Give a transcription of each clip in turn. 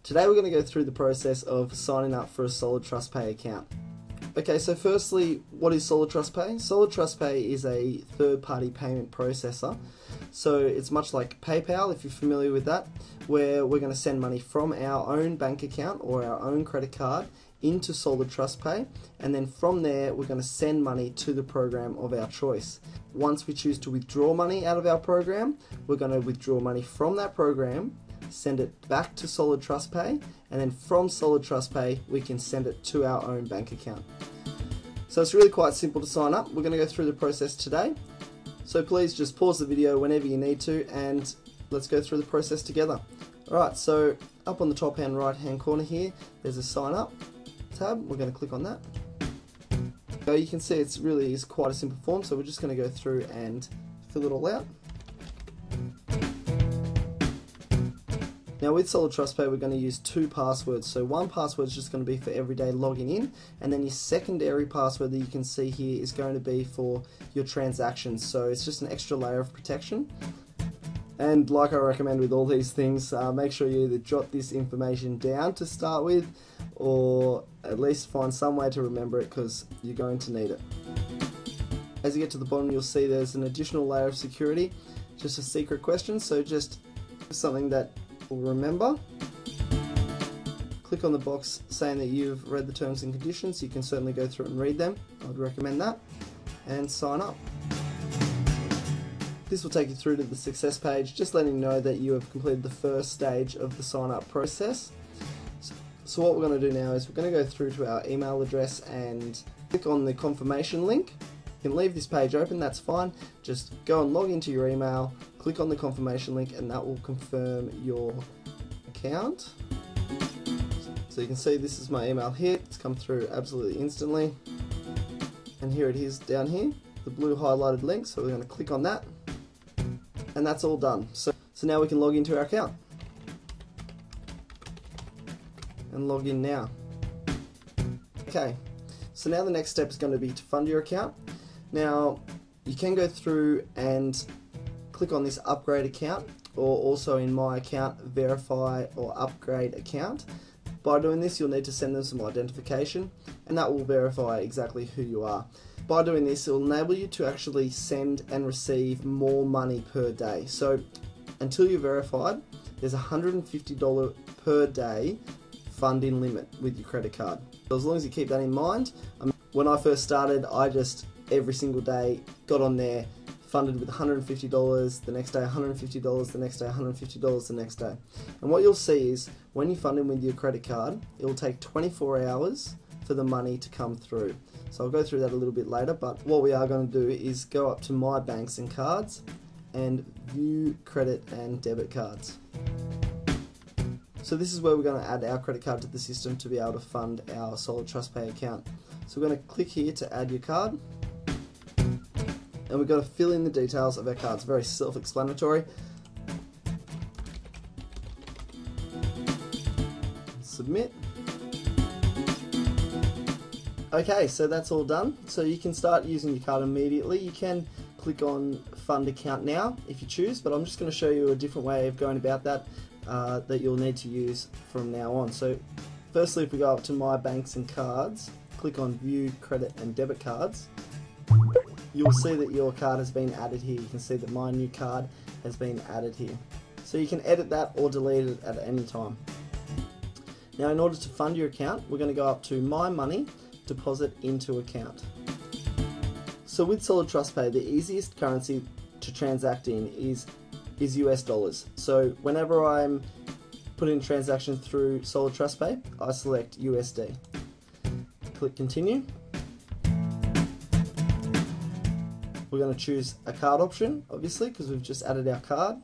Today we're going to go through the process of signing up for a Solid TrustPay account. Okay, so firstly, what is Solid TrustPay? Solid TrustPay is a third-party payment processor. So it's much like PayPal, if you're familiar with that, where we're going to send money from our own bank account or our own credit card into Solid TrustPay, and then from there we're going to send money to the program of our choice. Once we choose to withdraw money out of our program, we're going to withdraw money from that program, send it back to Solid TrustPay, and then from Solid TrustPay we can send it to our own bank account. So it's really quite simple to sign up. We're going to go through the process today. So please just pause the video whenever you need to and let's go through the process together. Alright, so up on the top right hand corner here there's a sign up tab. We're going to click on that. So you can see it's really is quite a simple form, so we're just going to go through and fill it all out. Now with Solid TrustPay we're going to use two passwords. So one password is just going to be for everyday logging in, and then your secondary password that you can see here is going to be for your transactions. So it's just an extra layer of protection. And like I recommend with all these things, make sure you either jot this information down to start with, or at least find some way to remember it because you're going to need it. As you get to the bottom you'll see there's an additional layer of security, just a secret question, so just something that remember. Click on the box saying that you've read the terms and conditions. You can certainly go through and read them. I would recommend that, and sign up. This will take you through to the success page, just letting you know that you have completed the first stage of the sign up process. So what we're going to do now is we're going to go through to our email address and click on the confirmation link. You can leave this page open, that's fine. Just go and log into your email, click on the confirmation link, and that will confirm your account. So you can see this is my email here. It's come through absolutely instantly. And here it is down here, the blue highlighted link. So we're going to click on that. And that's all done. So now we can log into our account. And log in now. Okay, so now the next step is going to be to fund your account. Now, you can go through and click on this upgrade account, or also in my account, verify or upgrade account. By doing this, you'll need to send them some identification, and that will verify exactly who you are. By doing this, it will enable you to actually send and receive more money per day. So, until you're verified, there's a $150 per day funding limit with your credit card. So as long as you keep that in mind, when I first started, I just every single day got on there, funded with $150, the next day $150, the next day $150, the next day. And what you'll see is when you fund in with your credit card, it will take 24 hours for the money to come through. So I'll go through that a little bit later, but what we are going to do is go up to My Banks and Cards and view credit and debit cards. So this is where we're going to add our credit card to the system to be able to fund our Solid TrustPay account. So we're going to click here to add your card. And we've got to fill in the details of our card. It's very self-explanatory. Submit. Okay, so that's all done. So you can start using your card immediately. You can click on Fund Account Now if you choose, but I'm just going to show you a different way of going about that that you'll need to use from now on. So firstly, if we go up to My Banks and Cards, click on View Credit and Debit Cards, you'll see that your card has been added here. You can see that my new card has been added here. So you can edit that or delete it at any time. Now in order to fund your account, we're going to go up to My Money, Deposit into Account. So with Solid TrustPay, the easiest currency to transact in is US dollars. So whenever I'm putting a transaction through Solid TrustPay, I select USD. Click Continue. We're going to choose a card option, obviously, because we've just added our card.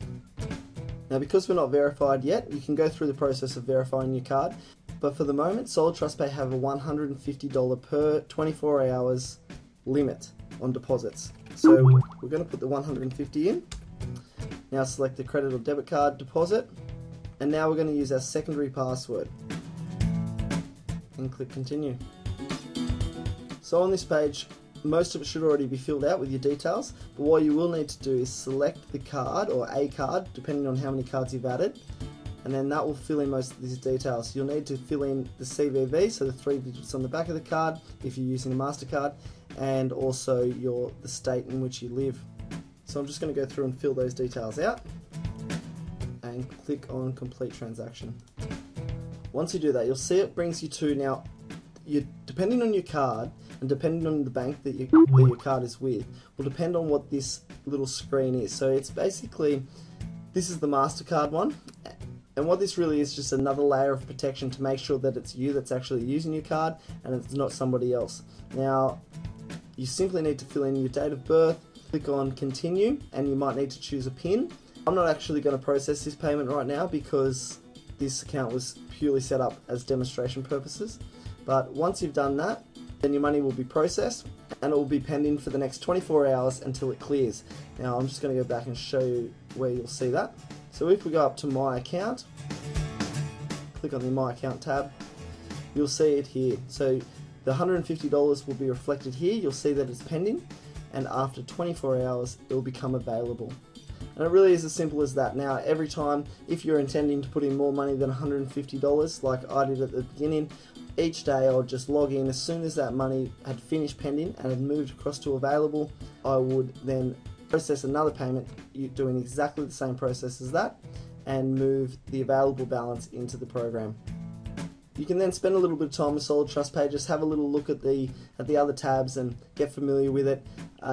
Now because we're not verified yet, you can go through the process of verifying your card, but for the moment, Solid TrustPay have a $150 per 24 hours limit on deposits. So we're going to put the 150 in. Now select the credit or debit card deposit, and now we're going to use our secondary password. And click Continue. So on this page, most of it should already be filled out with your details, but what you will need to do is select the card or a card, depending on how many cards you've added, and then that will fill in most of these details. You'll need to fill in the CVV, so the 3 digits on the back of the card if you're using a MasterCard, and also the state in which you live. So I'm just going to go through and fill those details out and click on complete transaction. Once you do that, you'll see it brings you to, now depending on your card and depending on the bank that your card is with, will depend on what this little screen is. So it's basically, this is the MasterCard one, and what this really is just another layer of protection to make sure that it's you that's actually using your card and it's not somebody else. Now, you simply need to fill in your date of birth, click on continue, and you might need to choose a PIN. I'm not actually going to process this payment right now because this account was purely set up as demonstration purposes. But once you've done that, then your money will be processed and it will be pending for the next 24 hours until it clears. Now I'm just going to go back and show you where you'll see that. So if we go up to My Account, click on the My Account tab, you'll see it here. So the $150 will be reflected here. You'll see that it's pending, and after 24 hours it will become available. And it really is as simple as that. Now every time, if you're intending to put in more money than $150 like I did at the beginning, each day I would just log in. As soon as that money had finished pending and had moved across to available, I would then process another payment doing exactly the same process as that and move the available balance into the program. You can then spend a little bit of time with Solid Trust Pay, just have a little look at the other tabs and get familiar with it.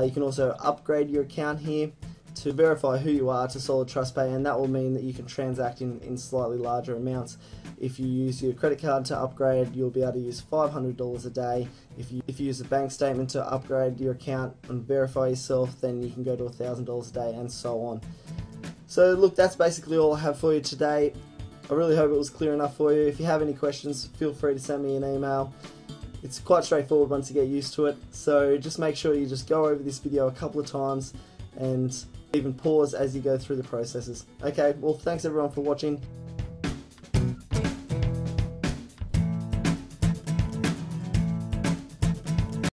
You can also upgrade your account here to verify who you are to Solid Trust Pay, and that will mean that you can transact in slightly larger amounts. If you use your credit card to upgrade, you'll be able to use $500 a day. If you use a bank statement to upgrade your account and verify yourself, then you can go to $1,000 a day, and so on. So look, that's basically all I have for you today. I really hope it was clear enough for you. If you have any questions, feel free to send me an email. It's quite straightforward once you get used to it, so just make sure you just go over this video a couple of times and even pause as you go through the processes. Okay, well, thanks everyone for watching.